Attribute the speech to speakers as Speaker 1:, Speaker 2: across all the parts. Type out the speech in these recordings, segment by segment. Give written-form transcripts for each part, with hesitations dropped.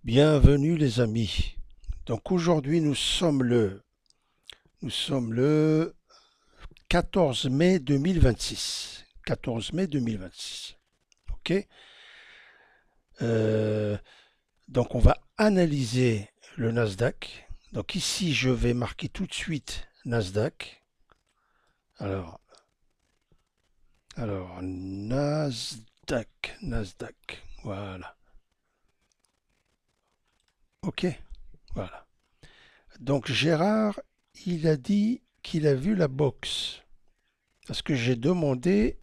Speaker 1: Bienvenue les amis. Donc aujourd'hui nous sommes le 14 mai 2026. 14 mai 2026. OK? Euh, donc on va analyser le Nasdaq. Donc ici je vais marquer tout de suite Nasdaq. Alors, alors Nasdaq. Voilà. OK? Voilà. Donc Gérard, il a dit qu'il a vu la box. Parce que j'ai demandé,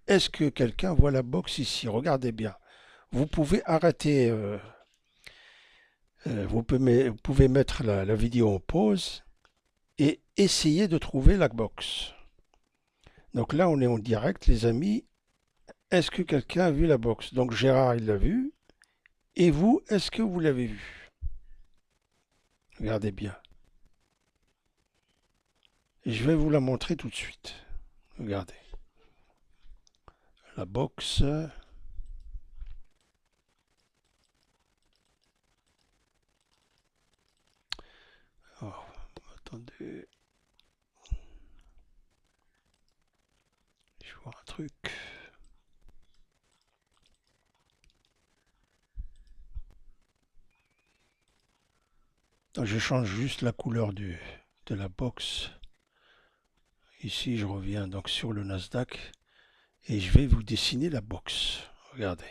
Speaker 1: est-ce que quelqu'un voit la box ici? Regardez bien. Vous pouvez arrêter, vous pouvez mettre la vidéo en pause et essayer de trouver la box. Donc là, on est en direct, les amis. Est-ce que quelqu'un a vu la box? Donc Gérard, il l'a vu. Et vous, est-ce que vous l'avez vu? Regardez bien. Et je vais vous la montrer tout de suite. Regardez. La box. Oh, attendez. Je vois un truc. Donc, je change juste la couleur de la box. Ici, je reviens donc sur le Nasdaq et je vais vous dessiner la box. Regardez.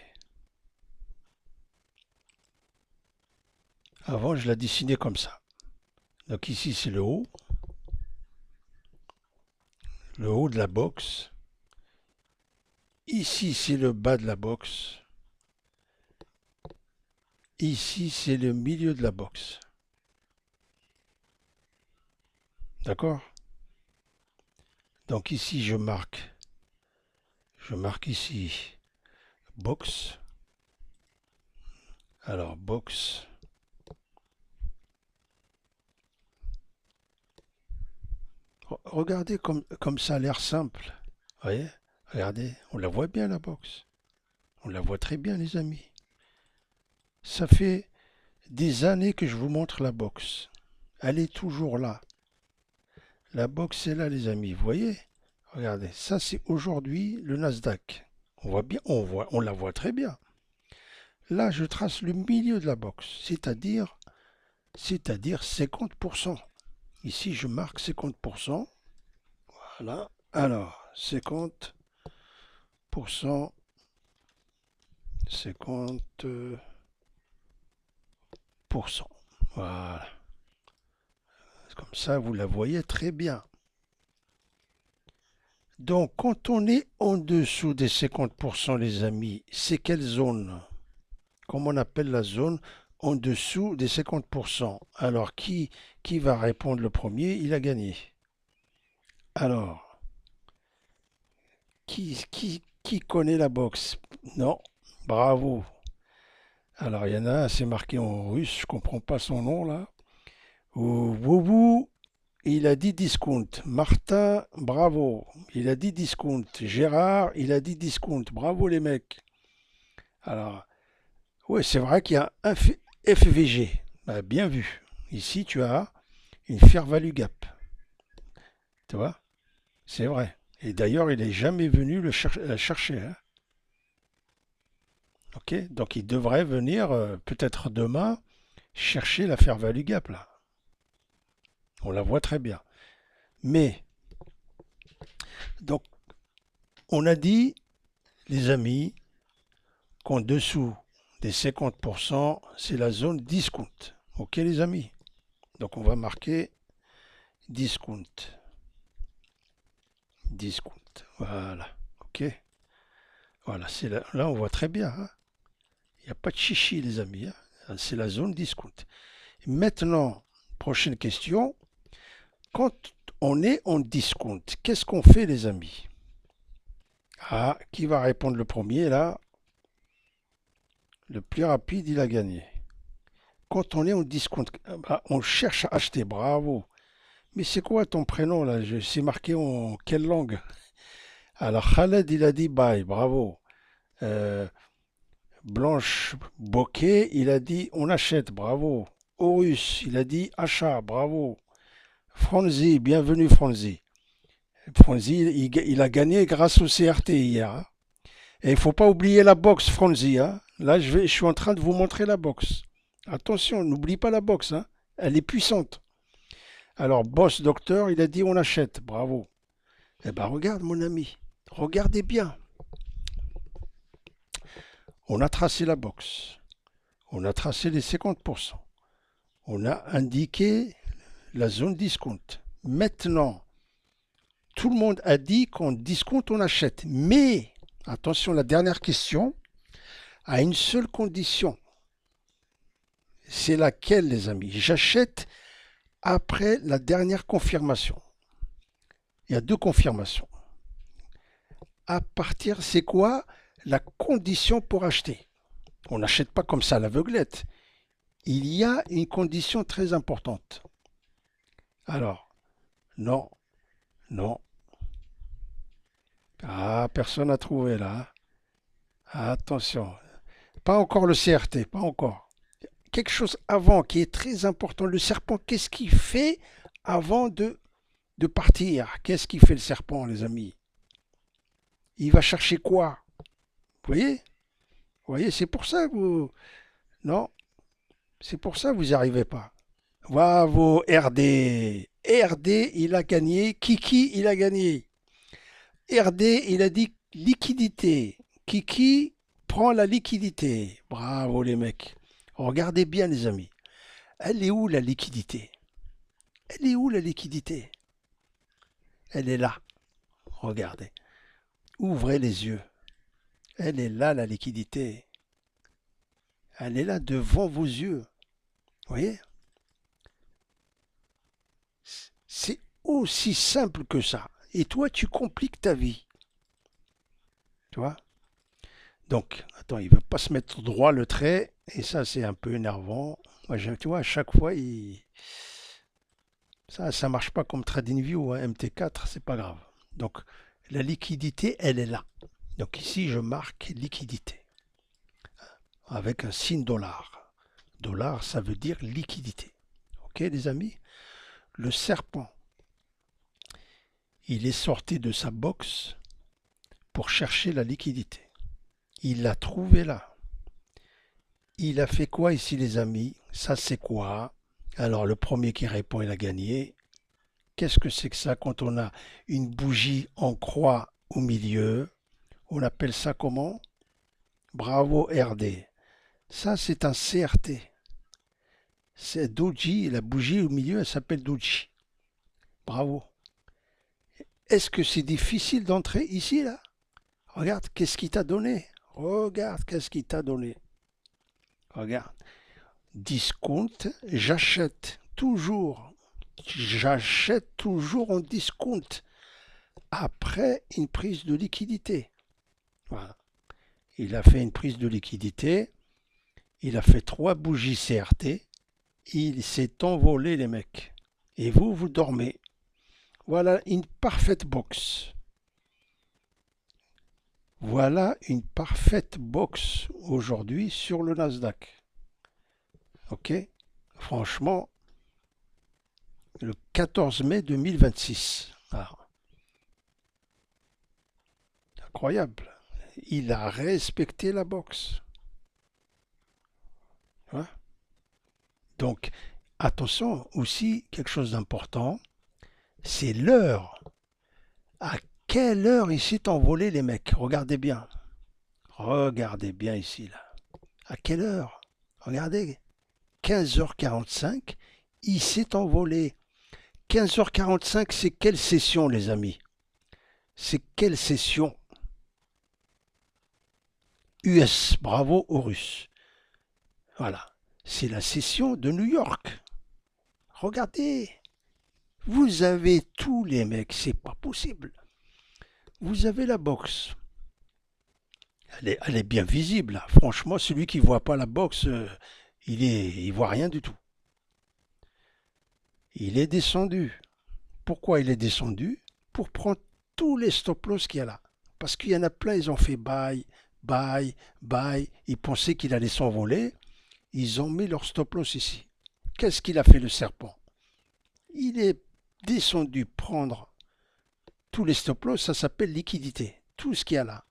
Speaker 1: Avant, je la dessinais comme ça. Donc ici, c'est le haut de la box. Ici, c'est le bas de la box. Ici, c'est le milieu de la box. D'accord? Donc ici, je marque ici box. Alors, box. Regardez comme ça a l'air simple. Vous voyez? Regardez, on la voit bien la box. On la voit très bien les amis. Ça fait des années que je vous montre la box. Elle est toujours là. La box est là les amis, vous voyez? Regardez, ça c'est aujourd'hui le Nasdaq. On voit bien, on la voit très bien. Là, je trace le milieu de la box, c'est-à-dire 50%. Ici, je marque 50%. Voilà. Alors, 50%, 50%. Voilà. Comme ça, vous la voyez très bien. Donc, quand on est en dessous des 50%, les amis, c'est quelle zone? Comment on appelle la zone en dessous des 50%? Alors, qui va répondre le premier? Il a gagné. Alors, qui connaît la boxe? Non, bravo. Alors, il y en a un, c'est marqué en russe, je comprends pas son nom là. Woubou, il a dit discount. Martin, bravo. Il a dit discount. Gérard, il a dit discount. Bravo les mecs. Alors, oui, c'est vrai qu'il y a un FVG. Bah, bien vu. Ici, tu as une fair value gap. Tu vois? C'est vrai. Et d'ailleurs, il n'est jamais venu la chercher, hein. Ok? Donc, il devrait venir, peut-être demain, chercher la fair value gap, là. On la voit très bien. Mais, donc, on a dit, les amis, qu'en dessous des 50%, c'est la zone discount. Ok, les amis? Donc, on va marquer discount. Discount. Voilà. Ok? Voilà, là on voit très bien, hein. Il n'y a pas de chichi, les amis, hein. C'est la zone discount. Maintenant, prochaine question. Quand on est en discount, qu'est-ce qu'on fait, les amis? Ah, qui va répondre le premier, là? Le plus rapide, il a gagné. Quand on est en discount, bah, on cherche à acheter. Bravo. Mais c'est quoi ton prénom, là? C'est marqué en quelle langue? Alors, Khaled, il a dit bye. Bravo. Euh, Blanche Bokeh, il a dit on achète, bravo. Horus, il a dit achat, bravo. Franzi, bienvenue Franzi. Franzi, il a gagné grâce au CRT hier, hein. Et il faut pas oublier la boxe, Franzi, hein. Là, je suis en train de vous montrer la boxe. Attention, n'oublie pas la boxe, hein. Elle est puissante. Alors, Boss Docteur, il a dit on achète, bravo. Eh ben, regarde, mon ami, regardez bien. On a tracé la boxe. On a tracé les 50%. On a indiqué la zone discount. Maintenant, tout le monde a dit qu'on discount, on achète. Mais, attention, la dernière question a une seule condition. C'est laquelle, les amis? J'achète après la dernière confirmation. Il y a deux confirmations. À partir, c'est quoi la condition pour acheter? On n'achète pas comme ça à l'aveuglette. Il y a une condition très importante. Alors, non, non. Ah, personne n'a trouvé là. Attention. Pas encore le CRT, pas encore. Quelque chose avant qui est très important. Le serpent, qu'est-ce qu'il fait avant de partir? Qu'est-ce qu'il fait le serpent, les amis? Il va chercher quoi? Vous voyez? Vous voyez, c'est pour ça que vous... Non, c'est pour ça que vous n'y arrivez pas. Bravo, RD. RD, il a gagné. Kiki, il a gagné. RD, il a dit liquidité. Kiki prend la liquidité. Bravo, les mecs. Regardez bien, les amis. Elle est où la liquidité? Elle est où la liquidité? Elle est là. Regardez. Ouvrez les yeux. Elle est là, la liquidité. Elle est là devant vos yeux. Vous voyez? C'est aussi simple que ça. Et toi, tu compliques ta vie. Tu vois? Donc, attends, il ne veut pas se mettre droit le trait. Et ça, c'est un peu énervant. Moi, tu vois, à chaque fois, ça marche pas comme TradingView, hein. MT4, c'est pas grave. Donc, la liquidité, elle est là. Donc ici, je marque liquidité avec un signe dollar. Dollar, ça veut dire liquidité. Ok, les amis? Le serpent, il est sorti de sa box pour chercher la liquidité. Il l'a trouvé là. Il a fait quoi ici, les amis? Ça, c'est quoi? Alors, le premier qui répond, il a gagné. Qu'est-ce que c'est que ça quand on a une bougie en croix au milieu? On appelle ça comment? Bravo RD. Ça, c'est un CRT. C'est Doji, la bougie au milieu, elle s'appelle Doji. Bravo. Est-ce que c'est difficile d'entrer ici, là? Regarde, qu'est-ce qu'il t'a donné? Regarde, qu'est-ce qu'il t'a donné? Regarde. Discount, j'achète toujours. J'achète toujours en discount après une prise de liquidité. Voilà. Il a fait une prise de liquidité. Il a fait 3 bougies CRT. Il s'est envolé, les mecs. Et vous, vous dormez. Voilà une parfaite box. Voilà une parfaite box aujourd'hui sur le Nasdaq. Ok? Franchement, le 14 mai 2026. Ah, incroyable. Il a respecté la box. Hein? Donc, attention aussi, quelque chose d'important, c'est l'heure. À quelle heure il s'est envolé, les mecs? Regardez bien. Regardez bien ici, là. À quelle heure? Regardez. 15h45, il s'est envolé. 15h45, c'est quelle session, les amis? C'est quelle session? US, bravo aux Russes. Voilà. C'est la session de New York. Regardez. Vous avez tous les mecs, c'est pas possible. Vous avez la boxe. Elle est bien visible, là. Franchement, celui qui ne voit pas la boxe, il voit rien du tout. Il est descendu. Pourquoi il est descendu? Pour prendre tous les stop-loss qu'il y a là. Parce qu'il y en a plein, ils ont fait buy, buy, buy. Ils pensaient qu'il allait s'envoler. Ils ont mis leur stop loss ici. Qu'est-ce qu'il a fait le serpent? Il est descendu prendre tous les stop loss, ça s'appelle liquidité. Tout ce qu'il y a là.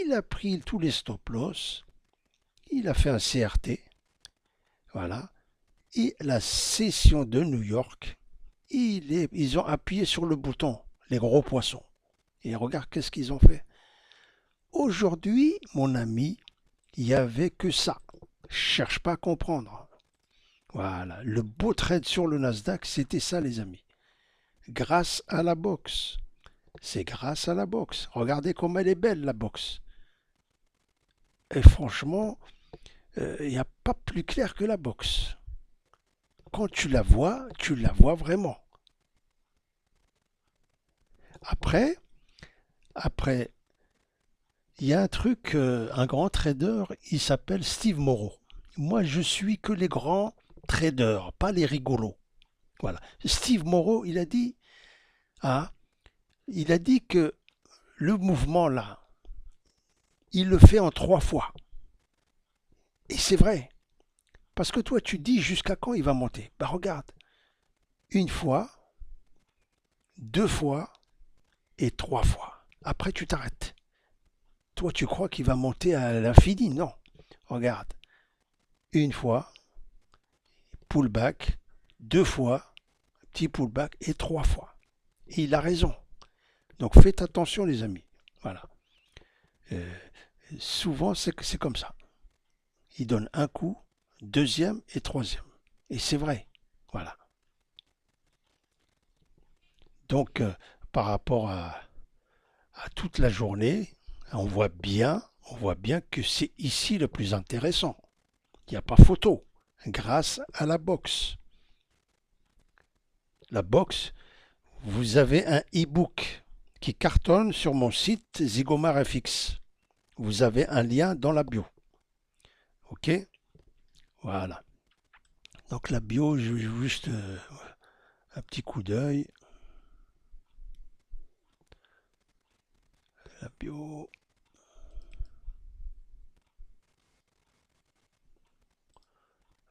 Speaker 1: Il a pris tous les stop loss. Il a fait un CRT. Voilà. Et la session de New York, ils ont appuyé sur le bouton, les gros poissons. Et regarde qu'est-ce qu'ils ont fait. Aujourd'hui, mon ami, il n'y avait que ça. Cherche pas à comprendre. Voilà, le beau trade sur le Nasdaq, c'était ça les amis. Grâce à la boxe. C'est grâce à la boxe. Regardez comme elle est belle la boxe. Et franchement, il n'y a pas plus clair que la boxe. Quand tu la vois vraiment. Après, il y a un truc, un grand trader, il s'appelle Steve Moreau. Moi, je suis que les grands traders, pas les rigolos. Voilà. Steve Moreau, ah, il a dit que le mouvement là, il le fait en 3 fois. Et c'est vrai. Parce que toi, tu dis jusqu'à quand il va monter. Bah regarde, 1 fois, 2 fois et 3 fois. Après, tu t'arrêtes. Toi, tu crois qu'il va monter à l'infini? Non. Regarde. 1 fois, pullback, 2 fois, petit pullback et 3 fois. Et il a raison. Donc faites attention les amis. Voilà. Euh, Souvent c'est comme ça. Il donne un coup, deuxième et troisième. Et c'est vrai. Voilà. Donc par rapport à toute la journée, on voit bien que c'est ici le plus intéressant. Il n'y a pas photo. Grâce à la boxe. La boxe, vous avez un e-book qui cartonne sur mon site Zigomar FX. Vous avez un lien dans la bio. Ok? Voilà. Donc la bio, je vais juste un petit coup d'œil. La bio.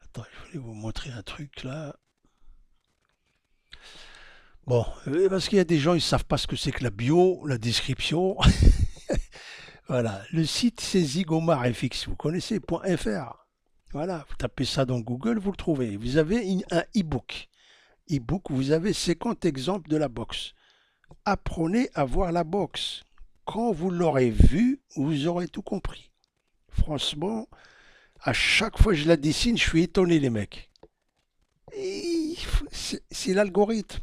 Speaker 1: Attends, je voulais vous montrer un truc là. Bon, parce qu'il y a des gens, ils ne savent pas ce que c'est que la bio, la description. Voilà, le site c'est zigomarfx, vous connaissez, .fr. Voilà, vous tapez ça dans Google, vous le trouvez. Vous avez un e-book. E-book, vous avez 50 exemples de la boxe. Apprenez à voir la boxe. Quand vous l'aurez vu, vous aurez tout compris. Franchement, à chaque fois que je la dessine, je suis étonné les mecs. C'est l'algorithme.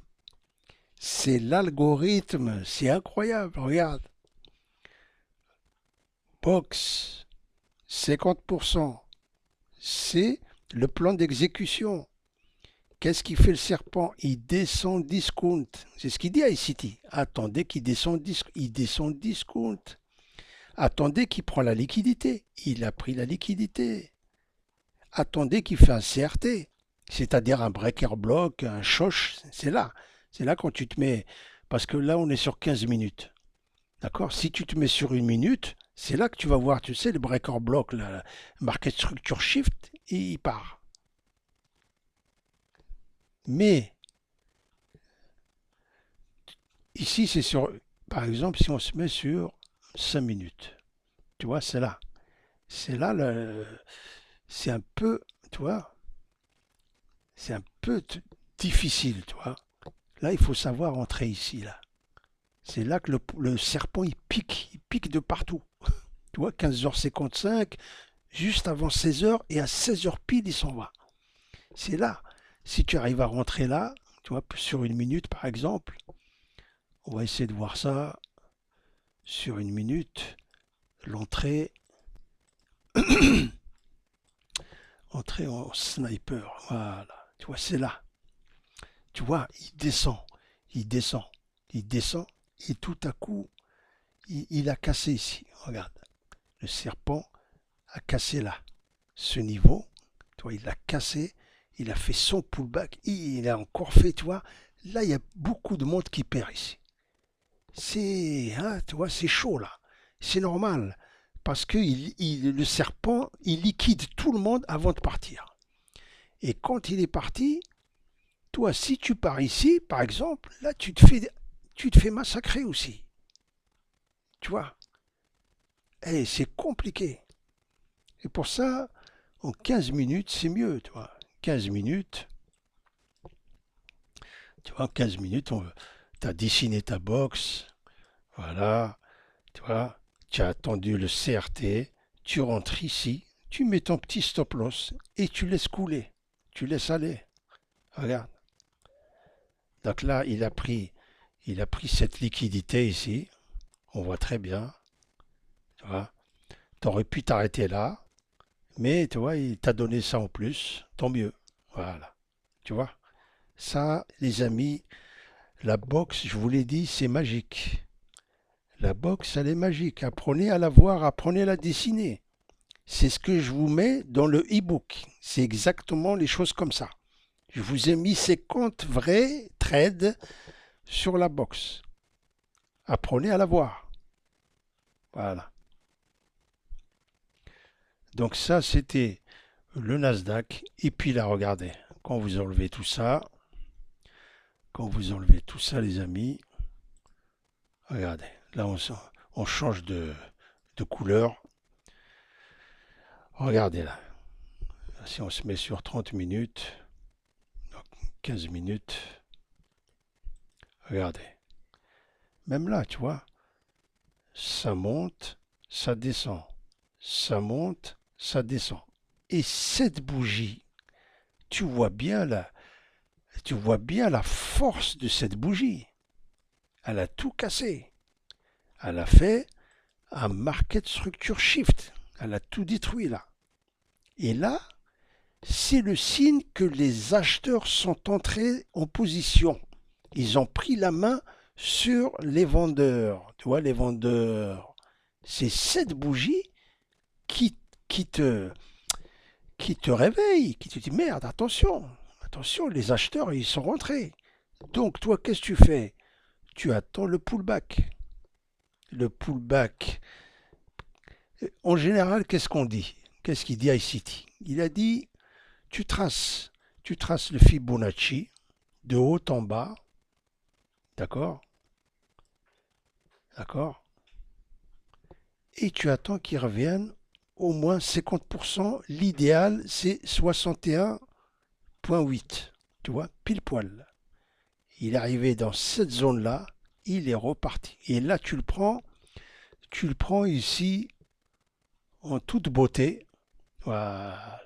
Speaker 1: C'est l'algorithme, c'est incroyable, regarde. Box, 50%. C'est le plan d'exécution. Qu'est-ce qu'il fait le serpent? Il descend discount. C'est ce qu'il dit à ICT. Attendez qu'il descende il descend discount. Attendez qu'il prend la liquidité. Il a pris la liquidité. Attendez qu'il fait un CRT. C'est-à-dire un breaker block, un choche. C'est là. C'est là quand tu te mets. Parce que là, on est sur 15 minutes. D'accord? Si tu te mets sur 1 minute, c'est là que tu vas voir, tu sais, le breaker block, la market structure shift, et il part. Mais ici, c'est sur, par exemple, si on se met sur 5 minutes, tu vois, c'est là. C'est là, c'est un peu, tu vois, c'est un peu difficile, tu vois. Là, il faut savoir entrer ici, là. C'est là que le serpent, il pique de partout. Tu vois, 15h55, juste avant 16h, et à 16h pile, il s'en va. C'est là. Si tu arrives à rentrer là, tu vois, sur 1 minute par exemple, on va essayer de voir ça sur 1 minute. L'entrée, entrée en sniper, voilà. Tu vois, c'est là. Tu vois, il descend, il descend, il descend, et tout à coup, il a cassé ici. Regarde, le serpent a cassé là. Ce niveau, tu vois, il a cassé, il a fait son pullback, il a encore fait, tu vois. Là, il y a beaucoup de monde qui perd ici. C'est, hein, tu vois, c'est chaud là. C'est normal. parce que le serpent, il liquide tout le monde avant de partir. Et quand il est parti, toi, si tu pars ici, par exemple, là, tu te fais massacrer aussi. Tu vois? Eh, c'est compliqué. Et pour ça, en 15 minutes, c'est mieux, tu vois. 15 minutes, tu vois, en 15 minutes, tu as dessiné ta box, voilà, tu vois, tu as attendu le CRT, tu rentres ici, tu mets ton petit stop loss et tu laisses couler, tu laisses aller. Regarde. Donc là, il a pris cette liquidité ici, on voit très bien, tu vois. Tu aurais pu t'arrêter là, mais tu vois, il t'a donné ça en plus, tant mieux. Voilà, tu vois. Ça, les amis, la boxe, je vous l'ai dit, c'est magique. La boxe, elle est magique. Apprenez à la voir, apprenez à la dessiner. C'est ce que je vous mets dans le e-book. C'est exactement les choses comme ça. Je vous ai mis 50 vrais trades sur la boxe. Apprenez à la voir. Voilà. Donc ça, c'était le Nasdaq. Et puis là, regardez, quand vous enlevez tout ça, les amis, regardez, là, on change de couleur. Regardez là. Si on se met sur 30 minutes, 15 minutes, regardez. Même là, tu vois, ça monte, ça descend. Ça monte, ça descend. Et cette bougie, tu vois bien la force de cette bougie. Elle a tout cassé. Elle a fait un market structure shift. Elle a tout détruit là. Et là, c'est le signe que les acheteurs sont entrés en position. Ils ont pris la main sur les vendeurs. Tu vois, les vendeurs. C'est cette bougie qui, qui, te, qui te réveille, qui te dit merde, attention, attention, les acheteurs, ils sont rentrés. Donc, toi, qu'est-ce que tu fais? Tu attends le pullback. Le pullback. En général, qu'est-ce qu'on dit? Qu'est-ce qu'il dit à ICT? Il a dit tu traces le Fibonacci de haut en bas, d'accord? D'accord? Et tu attends qu'il revienne au moins 50%. L'idéal, c'est 61,8. Tu vois, pile poil. Il est arrivé dans cette zone-là, il est reparti. Et là, tu le prends ici en toute beauté. Voilà.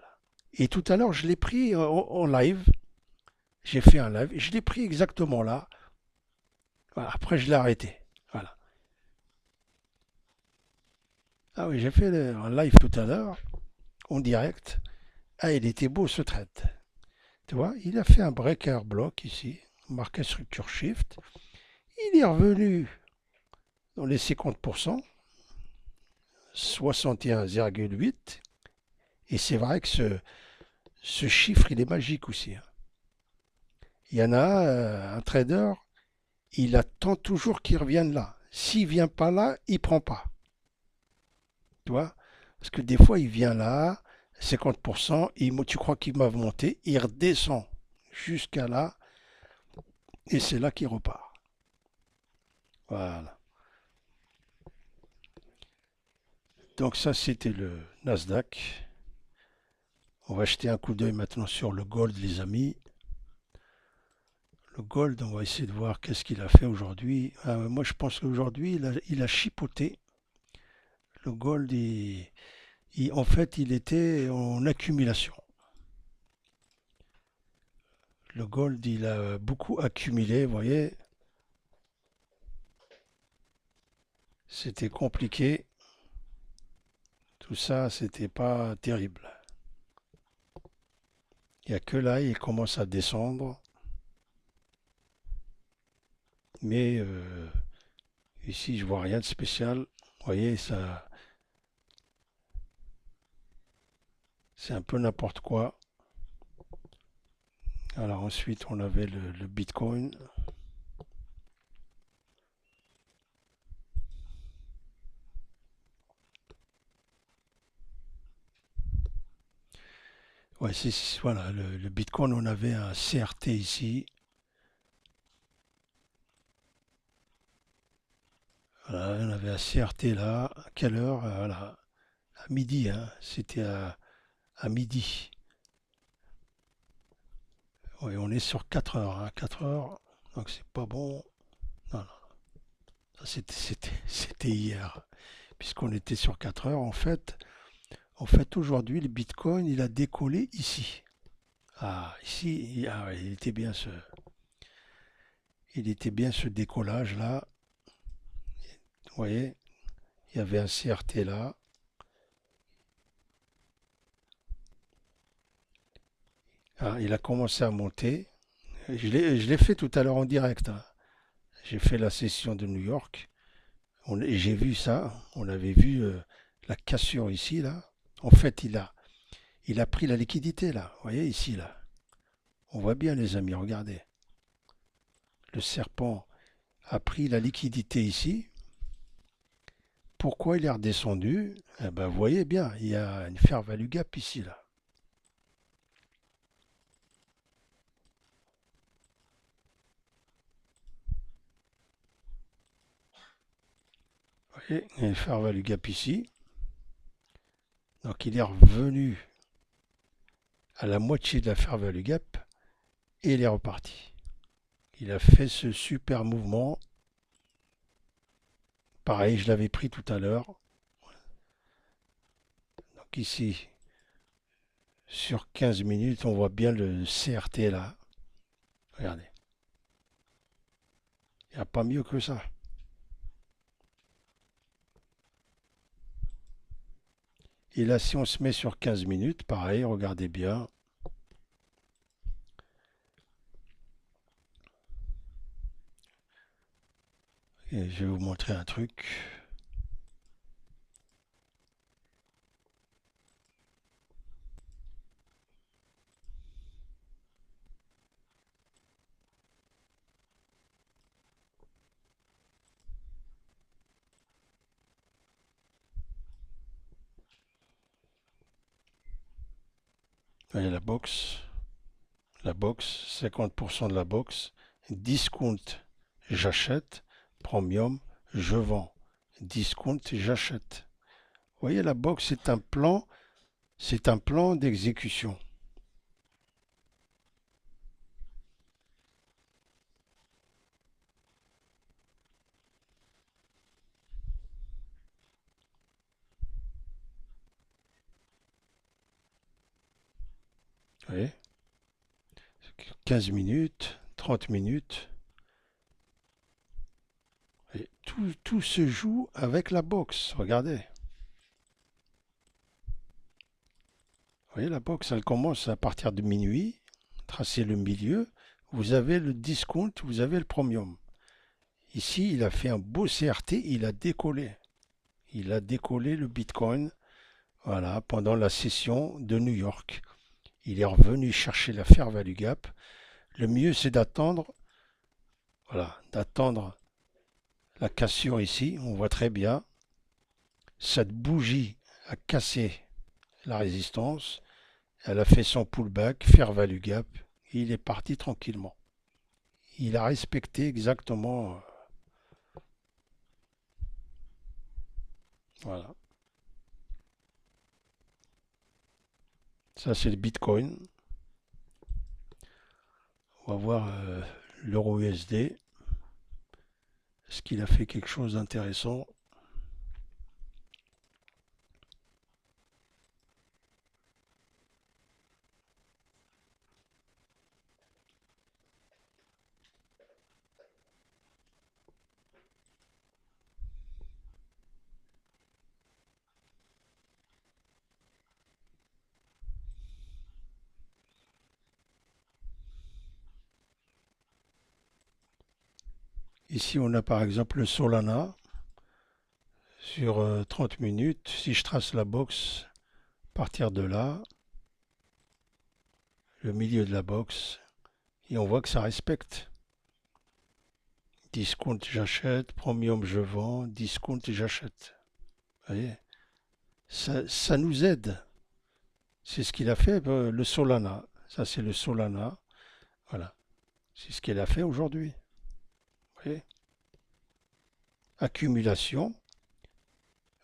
Speaker 1: Et tout à l'heure, je l'ai pris en live. J'ai fait un live. Je l'ai pris exactement là. Voilà. Après, je l'ai arrêté. Voilà. Ah oui, j'ai fait un live tout à l'heure, en direct. Ah, il était beau ce trade. Tu vois, il a fait un breaker block ici, marqué structure shift. Il est revenu dans les 50%, 61,8. Et c'est vrai que ce chiffre, il est magique aussi, hein. Il y en a un trader, il attend toujours qu'il revienne là. S'il ne vient pas là, il ne prend pas. Tu vois? Parce que des fois, il vient là, 50%, tu crois qu'il m'a monté, il redescend jusqu'à là, et c'est là qu'il repart. Voilà. Donc ça, c'était le Nasdaq. On va jeter un coup d'œil maintenant sur le gold, les amis. Le gold, on va essayer de voir qu'est-ce qu'il a fait aujourd'hui. Moi, je pense qu'aujourd'hui, il a chipoté. Le gold, en fait, il était en accumulation. Le gold, il a beaucoup accumulé, vous voyez. C'était compliqué. Tout ça, c'était pas terrible. Il n'y a que là, il commence à descendre. Mais ici, je vois rien de spécial. Vous voyez, ça, c'est un peu n'importe quoi. Alors ensuite, on avait le Bitcoin. Ouais, voilà, le Bitcoin, on avait un CRT ici. Voilà, on avait un CRT là. À quelle heure? Voilà, à midi, hein. C'était à midi. Oui, on est sur 4 heures, hein, 4 heures. Donc c'est pas bon. Non, non, ça c'était hier. Puisqu'on était sur 4 heures, en fait, aujourd'hui, le Bitcoin, il a décollé ici. Ah, ici, ouais, il était bien ce décollage-là. Vous voyez, il y avait un CRT là. Ah, il a commencé à monter. Je l'ai fait tout à l'heure en direct, hein. J'ai fait la session de New York. Et j'ai vu ça. On avait vu la cassure ici, là. En fait, il a pris la liquidité, là. Vous voyez, ici, là. On voit bien, les amis, regardez. Le serpent a pris la liquidité ici. Pourquoi il est redescendu? Eh ben, vous voyez bien, il y a une fair value gap ici, là. Vous voyez, il y a une fair value gap ici. Donc, il est revenu à la moitié de la fair value gap et il est reparti. Il a fait ce super mouvement. Pareil, je l'avais pris tout à l'heure. Donc ici, sur 15 minutes, on voit bien le CRT là. Regardez, il n'y a pas mieux que ça. Et là, si on se met sur 15 minutes, pareil, regardez bien. Et je vais vous montrer un truc. Vous voyez la box, 50% de la box. Discount, j'achète. Premium, je vends. Discount, j'achète. Vous voyez, la box, c'est un plan d'exécution. Vous voyez, 15 minutes, 30 minutes. Et tout se joue avec la boxe. Regardez. Vous voyez, la boxe, elle commence à partir de minuit. Tracez le milieu. Vous avez le discount, vous avez le premium. Ici, il a fait un beau CRT, il a décollé. Il a décollé le Bitcoin, voilà, pendant la session de New York. Il est revenu chercher la fair value gap. Le mieux, c'est d'attendre, voilà, d'attendre la cassure ici. On voit très bien. Cette bougie a cassé la résistance. Elle a fait son pullback, fair value gap. Et il est parti tranquillement. Il a respecté exactement. Voilà. Ça, c'est le Bitcoin. On va voir l'euro USD. Est-ce qu'il a fait quelque chose d'intéressant? Ici, on a par exemple le Solana sur 30 minutes. Si je trace la box, à partir de là, le milieu de la box, et on voit que ça respecte. Discount, j'achète. Premium, je vends. Discount, j'achète. Vous voyez, ça nous aide. C'est ce qu'il a fait, le Solana. Ça, c'est le Solana. Voilà. C'est ce qu'il a fait aujourd'hui. Vous voyez. Accumulation,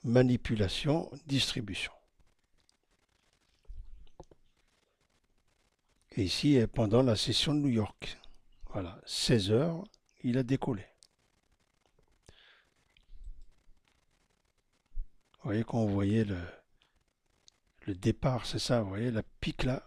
Speaker 1: manipulation, distribution. Et ici, pendant la session de New York. Voilà. 16 heures, il a décollé. Vous voyez quand vous voyez le départ, c'est ça, vous voyez la pique là.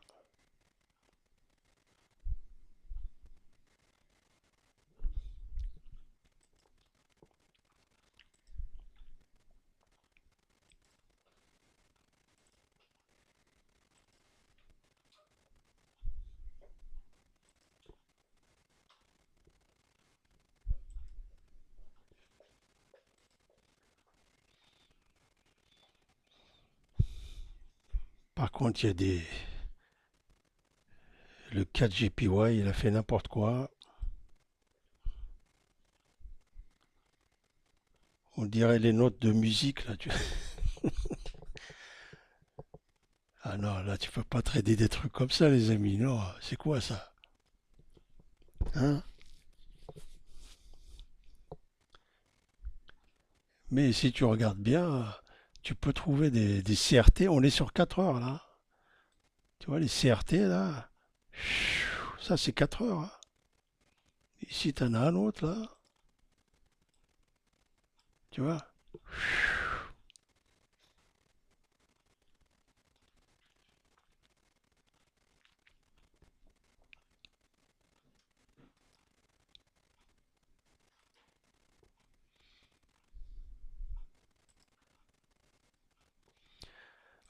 Speaker 1: Par contre, il y a le 4GPY, il a fait n'importe quoi. On dirait les notes de musique là. Ah non, là tu peux pas trader des trucs comme ça, les amis. Non, c'est quoi ça? Hein? Mais si tu regardes bien, tu peux trouver des CRT. On est sur 4 heures là. Tu vois les CRT là? Ça c'est 4 heures, hein. Ici t'en as un autre là. Tu vois?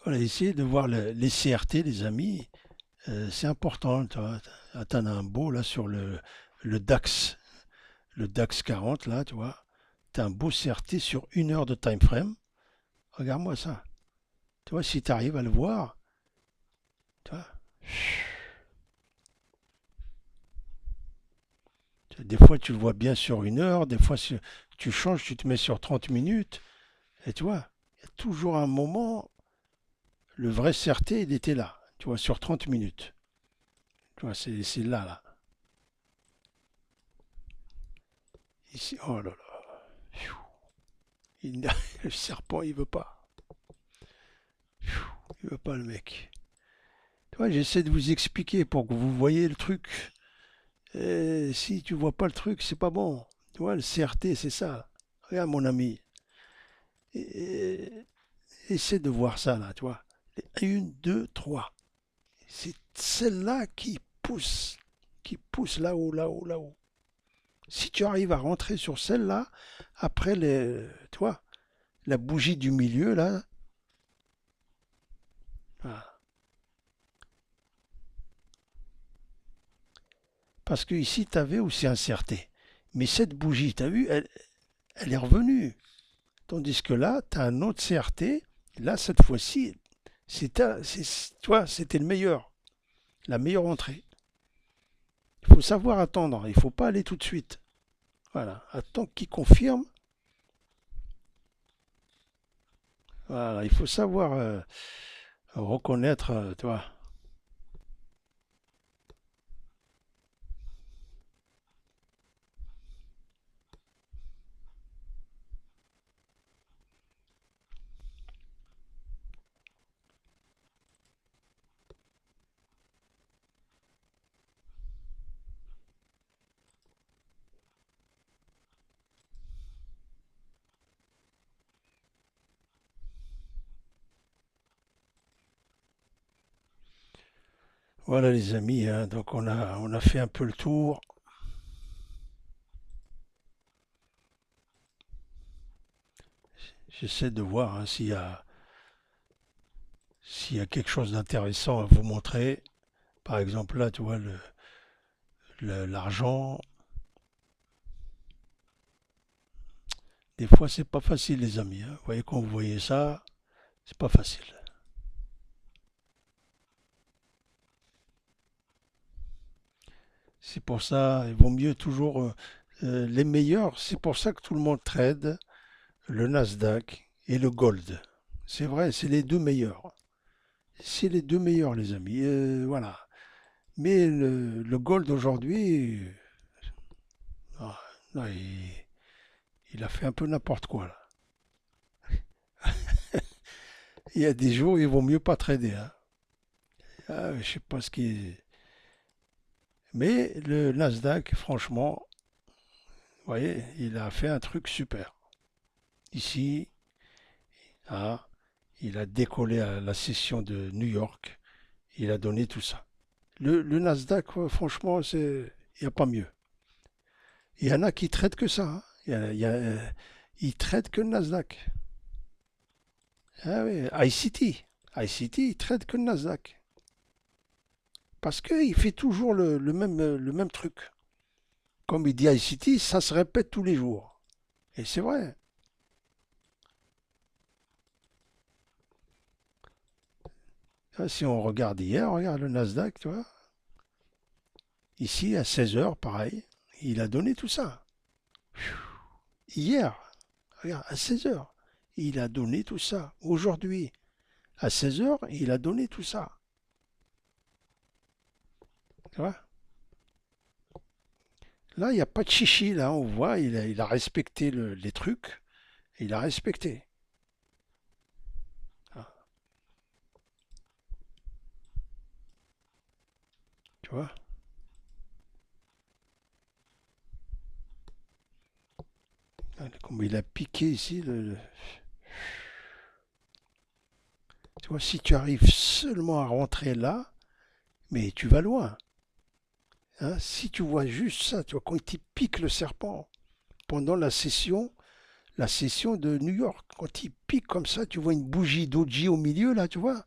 Speaker 1: Voilà, essayez de voir les CRT, les amis. C'est important. Tu vois. T'en as un beau là sur le DAX. Le DAX 40 là, tu vois. T'as un beau CRT sur 1 heure de time frame. Regarde-moi ça. Tu vois, si tu arrives à le voir, tu vois. Des fois, tu le vois bien sur 1 heure. Des fois, tu changes, tu te mets sur 30 minutes. Et tu vois, il y a toujours un moment, le vrai CRT, il était là. Tu vois, sur 30 minutes. Tu vois, c'est là, là. Ici, oh là là. Le serpent, il veut pas. Il veut pas, le mec. Tu vois, j'essaie de vous expliquer pour que vous voyez le truc. Et si tu vois pas le truc, c'est pas bon. Tu vois, le CRT, c'est ça. Regarde, mon ami. Et- essaie de voir ça, là, tu vois. Une, deux, trois. C'est celle-là qui pousse là-haut, là-haut, là-haut. Si tu arrives à rentrer sur celle-là, après tu vois, la bougie du milieu, là, voilà. Parce que ici, tu avais aussi un CRT. Mais cette bougie, tu as vu, elle est revenue. Tandis que là, tu as un autre CRT. Là, cette fois-ci, tu vois, c'était le meilleur. La meilleure entrée. Il faut savoir attendre. Il ne faut pas aller tout de suite. Voilà. Attends qu'il confirme. Voilà. Il faut savoir reconnaître, tu vois. Voilà les amis, hein. Donc on a fait un peu le tour. J'essaie de voir hein, s'il y a quelque chose d'intéressant à vous montrer. Par exemple là, tu vois, l'argent. Des fois, c'est pas facile, les amis, hein. Vous voyez, quand vous voyez ça, c'est pas facile. C'est pour ça, il vaut mieux toujours les meilleurs. C'est pour ça que tout le monde trade le Nasdaq et le Gold. C'est vrai, c'est les deux meilleurs. C'est les deux meilleurs, les amis. Voilà. Mais le gold aujourd'hui, ah, non, il a fait un peu n'importe quoi là. Il y a des jours, il vaut mieux pas trader, hein. Ah, je sais pas ce qui. Mais le Nasdaq, franchement, vous voyez, il a fait un truc super. Ici, ah, il a décollé à la session de New York. Il a donné tout ça. Le Nasdaq, franchement, il n'y a pas mieux. Il y en a qui traitent que ça, hein. Ils traitent que le Nasdaq. Ah oui, ICT. ICT, il traite que le Nasdaq. Parce qu'il fait toujours le même truc. Comme il dit ICT, ça se répète tous les jours. Et c'est vrai. Ah, si on regarde hier, regarde le Nasdaq, tu vois. Ici, à 16 heures, pareil. Il a donné tout ça. Hier, regarde, à 16 heures. Il a donné tout ça. Aujourd'hui, à 16 heures, il a donné tout ça. Tu vois. Là, il n'y a pas de chichi, là, on voit, il a respecté les trucs. Il a respecté. Ah, tu vois. Comme il a piqué ici. Tu vois, si tu arrives seulement à rentrer là, mais tu vas loin. Hein. Si tu vois juste ça, tu vois, quand il pique le serpent pendant la session de New York, quand il pique comme ça, tu vois une bougie doji au milieu, là, tu vois,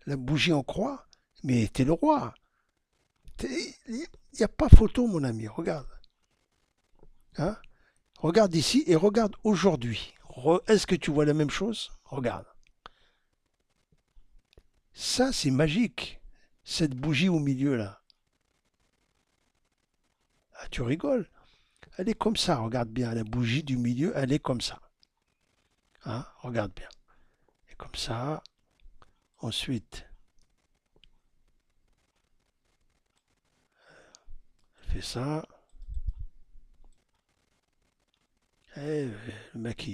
Speaker 1: la bougie en croix, mais t'es le roi. Il n'y a pas photo, mon ami, regarde. Hein. Regarde ici et regarde aujourd'hui. Est-ce que tu vois la même chose? Regarde. Ça, c'est magique. Cette bougie au milieu, là. Ah, tu rigoles. Elle est comme ça, regarde bien. La bougie du milieu, elle est comme ça. Hein, regarde bien. Et comme ça. Ensuite, elle fait ça. Et le mec,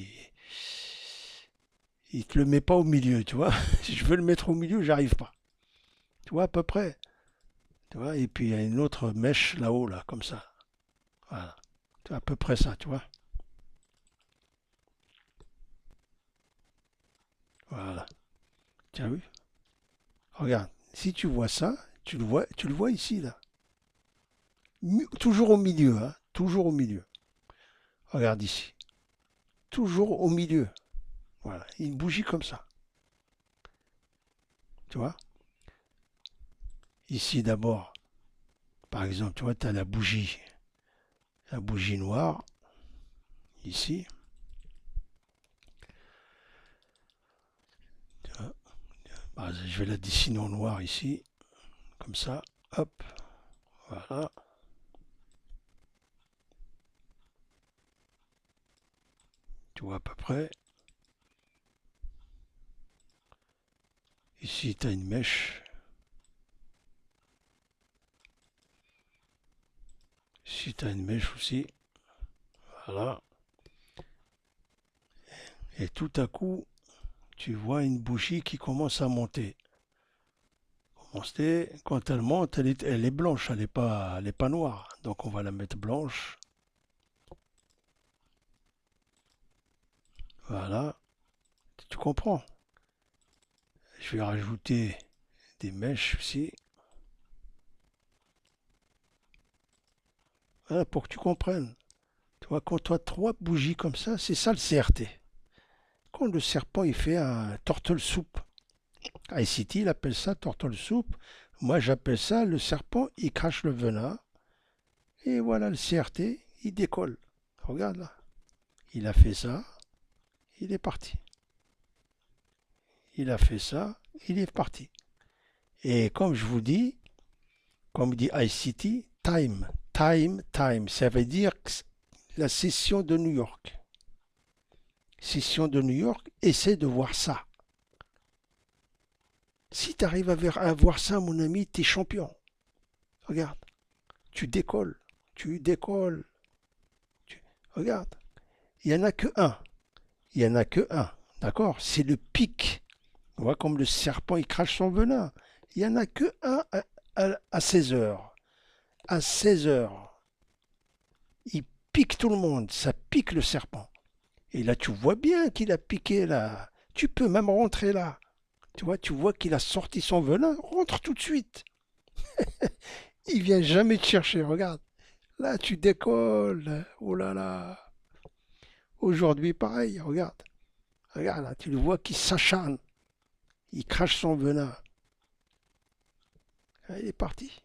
Speaker 1: il te le met pas au milieu, tu vois. Si je veux le mettre au milieu, j'arrive pas. Tu vois, à peu près. Tu vois, et puis il y a une autre mèche là-haut, là, comme ça. Voilà. Tu vois, à peu près ça, tu vois. Voilà. Tu as vu? Regarde. Si tu vois ça, tu le vois ici, là. Toujours au milieu, hein. Toujours au milieu. Regarde ici. Toujours au milieu. Voilà. Une bougie comme ça. Tu vois? Ici d'abord, par exemple, tu vois, tu as la bougie noire, ici. Tu vois. Bah, je vais la dessiner en noir ici, comme ça. Hop, voilà. Tu vois à peu près. Ici, tu as une mèche. Ici, tu as une mèche aussi. Voilà. Et tout à coup, tu vois une bougie qui commence à monter. Quand elle monte, elle est blanche, elle est pas noire. Donc on va la mettre blanche. Voilà. Tu comprends? Je vais rajouter des mèches aussi. Voilà, pour que tu comprennes. Tu vois, quand tu as trois bougies comme ça, c'est ça le CRT. Quand le serpent il fait un turtle soup, ICT il appelle ça turtle soup. Moi j'appelle ça le serpent il crache le venin. Et voilà le CRT, il décolle. Regarde là. Il a fait ça, il est parti. Il a fait ça, il est parti. Et comme je vous dis, comme dit ICT, time, ça veut dire la session de New York. Session de New York, essaie de voir ça. Si tu arrives à voir ça, mon ami, t'es champion. Regarde, tu décolles, tu décolles. tu- Regarde, il n'y en a que un. Il n'y en a que un. D'accord? C'est le pic. Tu vois, comme le serpent, il crache son venin. Il n'y en a que un à 16 heures. À 16 heures, il pique tout le monde. Ça pique le serpent. Et là, tu vois bien qu'il a piqué là. Tu peux même rentrer là. Tu vois qu'il a sorti son venin. Rentre tout de suite. Il vient jamais te chercher. Regarde. Là, tu décolles. Oh là là. Aujourd'hui, pareil. Regarde. Regarde là. Tu le vois qui s'acharne. Il crache son venin. Ah, il est parti.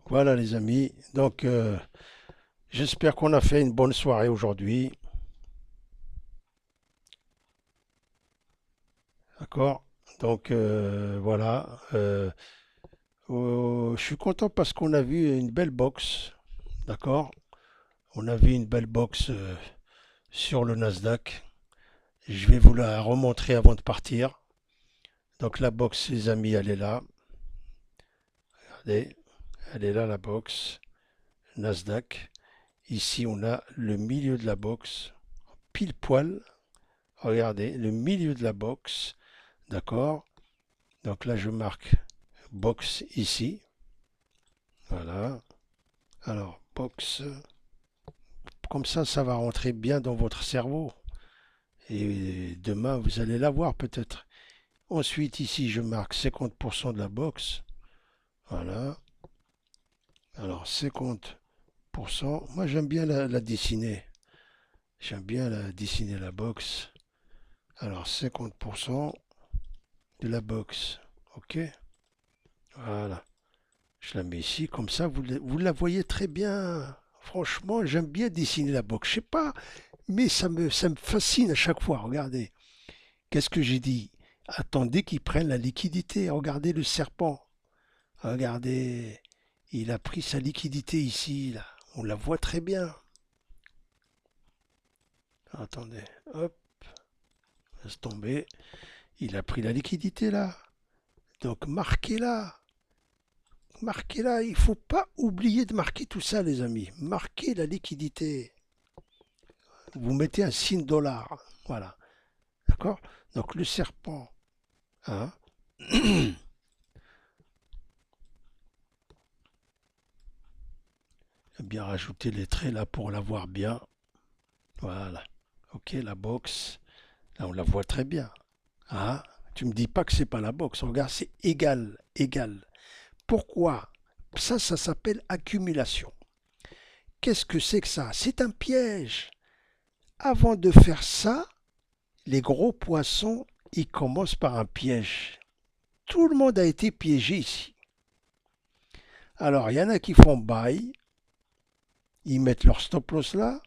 Speaker 1: Voilà les amis. Donc, j'espère qu'on a fait une bonne soirée aujourd'hui. D'accord? Donc, voilà. Je suis content parce qu'on a vu une belle box. D'accord? On a vu une belle box sur le Nasdaq. Je vais vous la remontrer avant de partir. Donc la box, les amis, elle est là. Regardez, elle est là la box. Nasdaq. Ici, on a le milieu de la box. Pile poil. Regardez, le milieu de la box. D'accord? Donc là, je marque box ici. Voilà. Alors, box. Comme ça va rentrer bien dans votre cerveau. Et demain, vous allez la voir peut-être. Ensuite, ici, je marque 50% de la box. Voilà. Alors, 50%. Moi, j'aime bien la dessiner. J'aime bien dessiner la box. Alors, 50% de la box. OK? Voilà. Je la mets ici. Comme ça, vous la voyez très bien. Franchement, j'aime bien dessiner la box. Je sais pas, mais ça me fascine à chaque fois. Regardez. Qu'est-ce que j'ai dit? Attendez qu'il prenne la liquidité. Regardez le serpent. Regardez. Il a pris sa liquidité ici, là. On la voit très bien. Attendez. Hop. Laisse tomber. Il a pris la liquidité là. Donc marquez-la. Marquez-la. Il ne faut pas oublier de marquer tout ça, les amis. Marquez la liquidité. Vous mettez un signe dollar. Voilà. D'accord? Donc le serpent. Hein. Bien rajouter les traits là pour la voir bien. Voilà. Ok, la box. Là, on la voit très bien. Ah, tu me dis pas que c'est pas la box. Regarde, c'est égal, égal. Pourquoi? Ça s'appelle accumulation. Qu'est-ce que c'est que ça? C'est un piège. Avant de faire ça, les gros poissons, ils commencent par un piège. Tout le monde a été piégé ici. Alors, il y en a qui font buy, ils mettent leur stop loss là.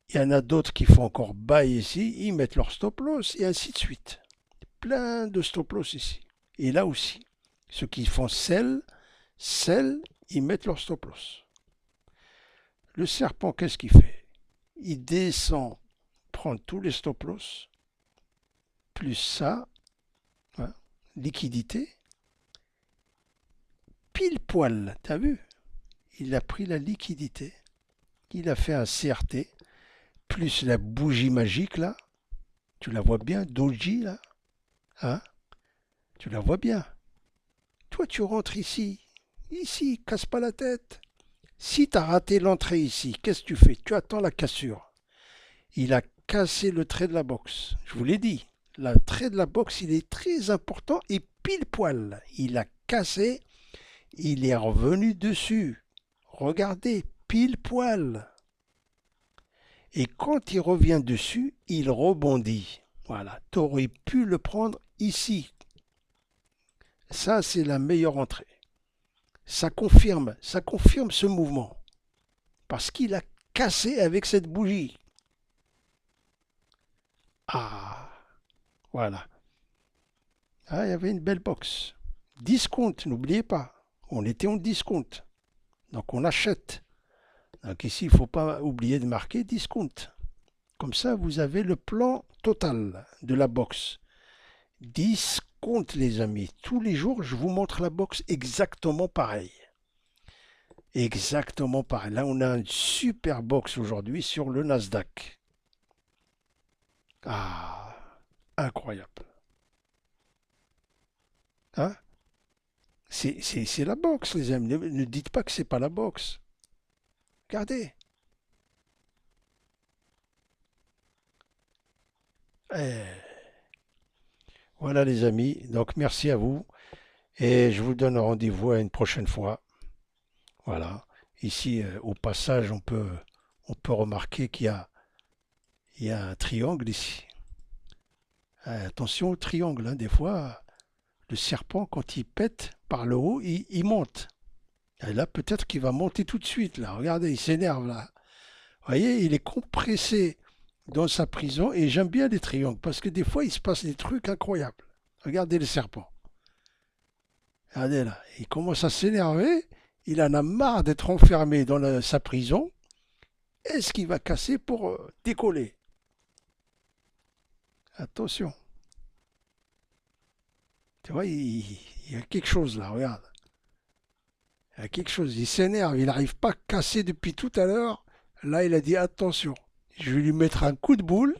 Speaker 1: Il y en a d'autres qui font encore buy ici, ils mettent leur stop loss et ainsi de suite. Plein de stop loss ici. Et là aussi, ceux qui font sell, ils mettent leur stop loss. Le serpent, qu'est-ce qu'il fait? Il descend, prend tous les stop loss, plus ça, hein, liquidité, pile poil, t'as vu? Il a pris la liquidité, il a fait un CRT, plus la bougie magique là, tu la vois bien, Doji là, hein? Tu la vois bien. Toi, tu rentres ici, casse pas la tête. Si tu as raté l'entrée ici, qu'est-ce que tu fais? Tu attends la cassure. Il a cassé le trait de la boxe. Je vous l'ai dit, le trait de la boxe, il est très important et pile poil. Il a cassé, il est revenu dessus. Regardez, pile poil. Et quand il revient dessus, il rebondit. Voilà, tu aurais pu le prendre ici. Ça, c'est la meilleure entrée. Ça confirme ce mouvement. Parce qu'il a cassé avec cette bougie. Ah, voilà. Ah, il y avait une belle box. Discount, n'oubliez pas. On était en discount. Donc on achète. Donc ici, il ne faut pas oublier de marquer discount. Comme ça, vous avez le plan total de la box. Discount, les amis. Tous les jours, je vous montre la box exactement pareil. Exactement pareil. Là, on a une super box aujourd'hui sur le Nasdaq. Ah, incroyable. Hein? C'est la box, les amis. Ne dites pas que c'est pas la box. Regardez. Eh, voilà, les amis. Donc, merci à vous. Et je vous donne rendez-vous à une prochaine fois. Voilà. Ici, au passage, on peut remarquer qu'il y a un triangle ici. Attention au triangle, hein. Des fois, le serpent, quand il pète par le haut, il monte. Et là, peut-être qu'il va monter tout de suite. Là, regardez, il s'énerve là. Vous voyez, il est compressé dans sa prison. Et j'aime bien les triangles parce que des fois, il se passe des trucs incroyables. Regardez le serpent. Regardez là, il commence à s'énerver. Il en a marre d'être enfermé dans sa prison. Est-ce qu'il va casser pour décoller? Attention. Tu vois, il y a quelque chose là, regarde. Il y a quelque chose, il s'énerve, il n'arrive pas à casser depuis tout à l'heure. Là, il a dit attention, je vais lui mettre un coup de boule,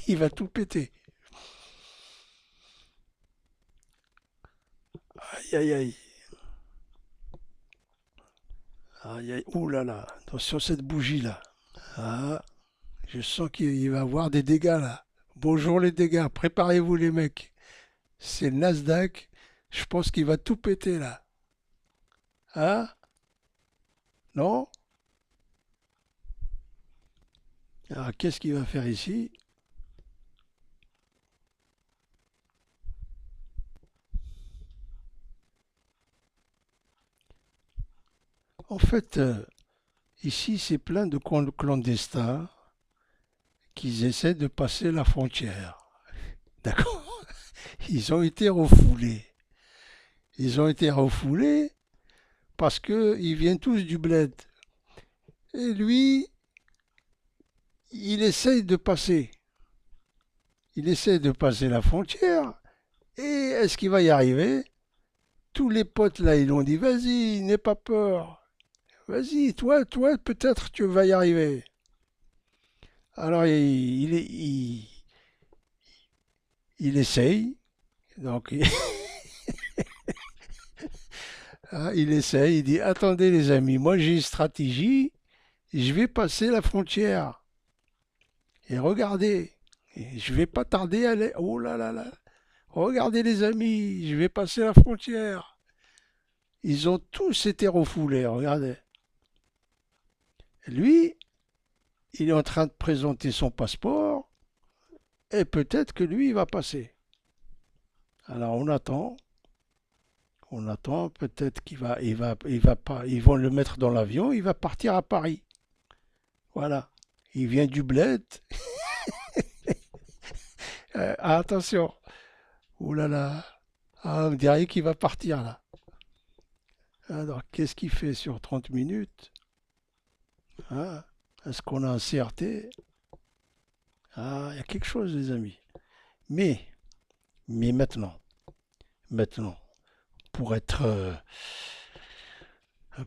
Speaker 1: il va tout péter. Aïe, aïe, aïe. Aïe, aïe. Ouh là là, attention cette bougie là. Ah, je sens qu'il va avoir des dégâts là. Bonjour les dégâts, préparez-vous les mecs. C'est le Nasdaq, je pense qu'il va tout péter là. Hein? Non? Alors qu'est-ce qu'il va faire ici? En fait, ici c'est plein de clandestins qui essaient de passer la frontière. D'accord? Ils ont été refoulés. Ils ont été refoulés parce qu'ils viennent tous du bled. Et lui, il essaye de passer. Il essaie de passer la frontière. Et est-ce qu'il va y arriver? Tous les potes là, ils ont dit, vas-y, n'aie pas peur. Vas-y, toi, peut-être tu vas y arriver. Alors, il essaye. Donc, il essaye. Il dit, attendez les amis, moi j'ai une stratégie. Je vais passer la frontière. Et regardez, je vais pas tarder à aller. Oh là là là. Regardez les amis, je vais passer la frontière. Ils ont tous été refoulés, regardez. Lui, il est en train de présenter son passeport et peut-être que lui, il va passer. Alors on attend, peut-être qu'il va pas, ils vont le mettre dans l'avion, il va partir à Paris. Voilà. Il vient du bled. Attention. Oh là là. Ah, on dirait qu'il va partir là. Alors, qu'est-ce qu'il fait sur 30 minutes? Hein? Est-ce qu'on a un CRT? Ah, il y a quelque chose, les amis. Mais, mais maintenant, pour être,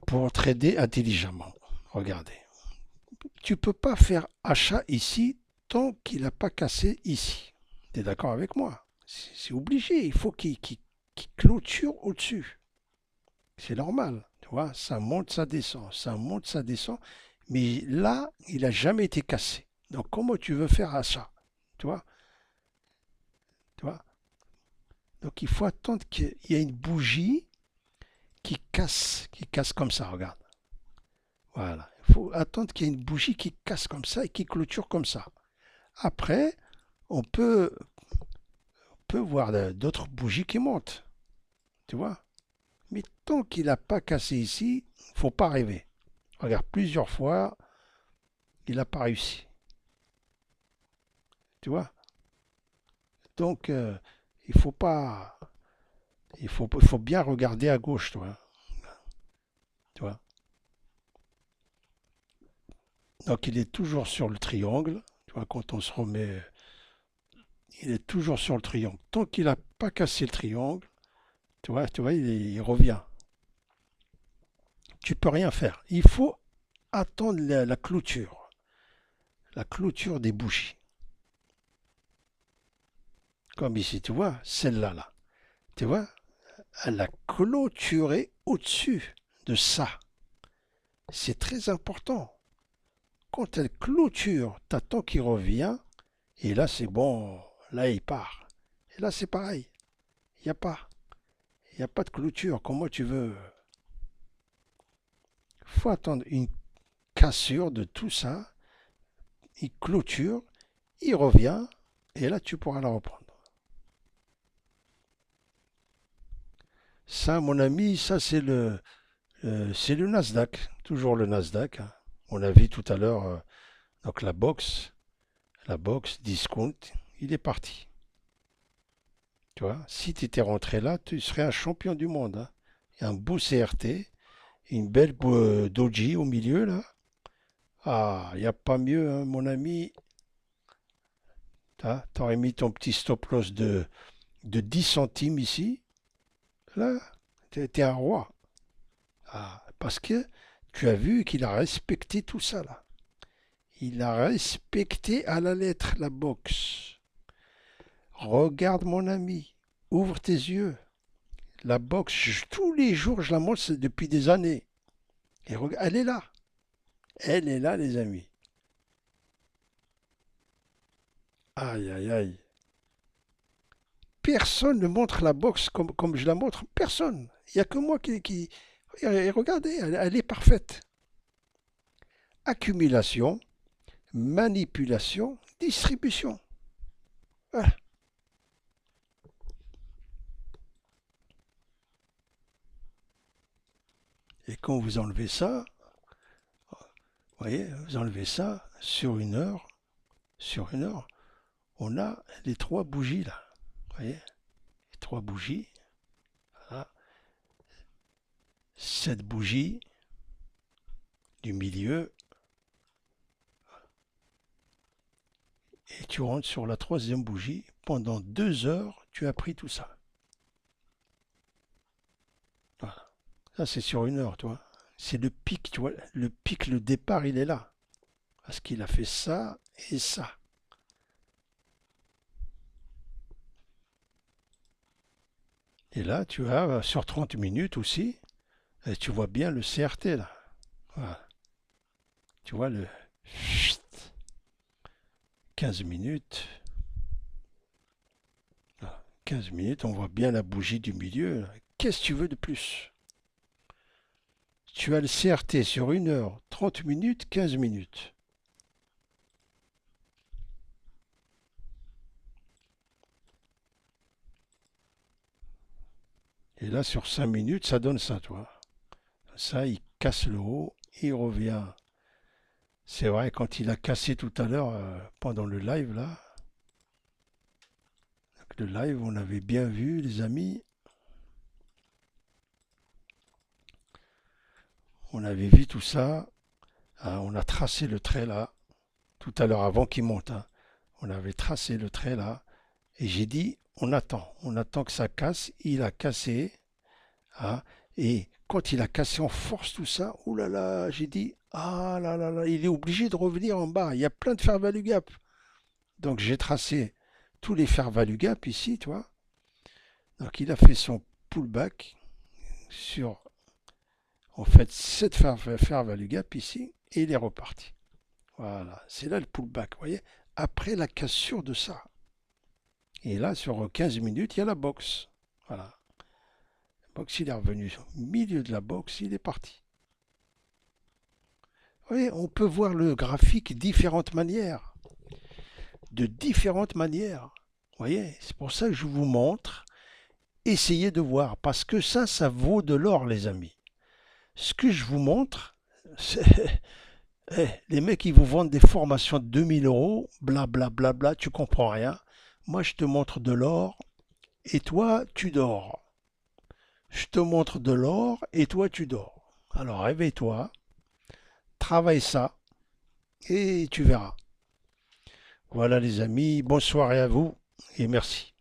Speaker 1: pour trader intelligemment, regardez, tu peux pas faire achat ici tant qu'il n'a pas cassé ici. Tu es d'accord avec moi? C'est obligé, il faut qu'il clôture au-dessus. C'est normal, tu vois, ça monte, ça descend, ça monte, ça descend. Mais là, il n'a jamais été cassé. Donc comment tu veux faire achat? Tu vois, tu vois. Donc il faut attendre qu'il y ait une bougie qui casse comme ça, regarde. Voilà. Il faut attendre qu'il y ait une bougie qui casse comme ça et qui clôture comme ça. Après, on peut voir d'autres bougies qui montent. Tu vois? Mais tant qu'il n'a pas cassé ici, il ne faut pas rêver. Regarde, plusieurs fois, il n'a pas réussi. Tu vois? Donc, il faut pas. Il faut bien regarder à gauche, toi. Tu vois? Donc il est toujours sur le triangle. Tu vois, quand on se remet, il est toujours sur le triangle. Tant qu'il n'a pas cassé le triangle, tu vois, il revient. Tu peux rien faire. Il faut attendre la clôture des bougies. Comme ici, tu vois, celle-là, là. Tu vois, elle a clôturé au-dessus de ça. C'est très important. Quand elle clôture, t'attends qu'il revient, et là c'est bon, là il part. Et là c'est pareil, il n'y a pas. Il n'y a pas de clôture, comment tu veux. Il faut attendre une cassure de tout ça, il clôture, il revient, et là tu pourras la reprendre. Ça, mon ami, ça c'est le Nasdaq, toujours le Nasdaq, hein. On a vu tout à l'heure, donc la box, discount, il est parti. Tu vois, si tu étais rentré là, tu serais un champion du monde, hein. Il y a un beau CRT, une belle doji au milieu là. Ah, il n'y a pas mieux, hein, mon ami. T'aurais mis ton petit stop loss de 10 centimes ici. Là, t'es un roi. Ah, parce que tu as vu qu'il a respecté tout ça là. Il a respecté à la lettre la boxe. Regarde mon ami, ouvre tes yeux. La boxe, tous les jours, je la montre depuis des années. Et regarde, elle est là. Elle est là, les amis. Aïe, aïe, aïe. Personne ne montre la boxe comme je la montre. Personne. Il n'y a que moi qui... Et regardez, elle est parfaite. Accumulation, manipulation, distribution. Voilà. Et quand vous enlevez ça, vous voyez, vous enlevez ça sur une heure, on a les trois bougies là. Vous voyez, les trois bougies. Voilà. Cette bougie du milieu. Et tu rentres sur la troisième bougie. Pendant 2 heures, tu as pris tout ça. Voilà. Ça, c'est sur une heure, tu vois. C'est le pic, tu vois. Le pic, le départ, il est là. Parce qu'il a fait ça et ça. Et là, tu as sur 30 minutes aussi, et tu vois bien le CRT là. Voilà. Tu vois le 15 minutes. 15 minutes, on voit bien la bougie du milieu. Qu'est-ce que tu veux de plus? Tu as le CRT sur 1 heure, 30 minutes, 15 minutes. Et là, sur 5 minutes, ça donne ça, toi. Ça, il casse le haut, il revient. C'est vrai, quand il a cassé tout à l'heure, pendant le live, là, le live, on avait bien vu, les amis. On avait vu tout ça. Hein, on a tracé le trait là, tout à l'heure, avant qu'il monte, hein. On avait tracé le trait là. Et j'ai dit, on attend que ça casse. Il a cassé. Hein, et quand il a cassé en force tout ça, oulala, j'ai dit, ah là là là, il est obligé de revenir en bas. Il y a plein de fair value gap. Donc j'ai tracé tous les fair value gap ici, tu vois. Donc il a fait son pullback sur, en fait, cette fair value gap ici, et il est reparti. Voilà, c'est là le pullback, vous voyez. Après la cassure de ça. Et là, sur 15 minutes, il y a la boxe. Voilà. La boxe, il est revenu au milieu de la boxe, il est parti. Vous voyez, on peut voir le graphique de différentes manières. De différentes manières. Vous voyez, c'est pour ça que je vous montre. Essayez de voir, parce que ça vaut de l'or, les amis. Ce que je vous montre, c'est... les mecs, ils vous vendent des formations de 2000 €, blablabla, bla, bla, tu comprends rien. Moi, je te montre de l'or, et toi, tu dors. Je te montre de l'or, et toi, tu dors. Alors, réveille-toi, travaille ça, et tu verras. Voilà les amis, bonne soirée à vous et merci.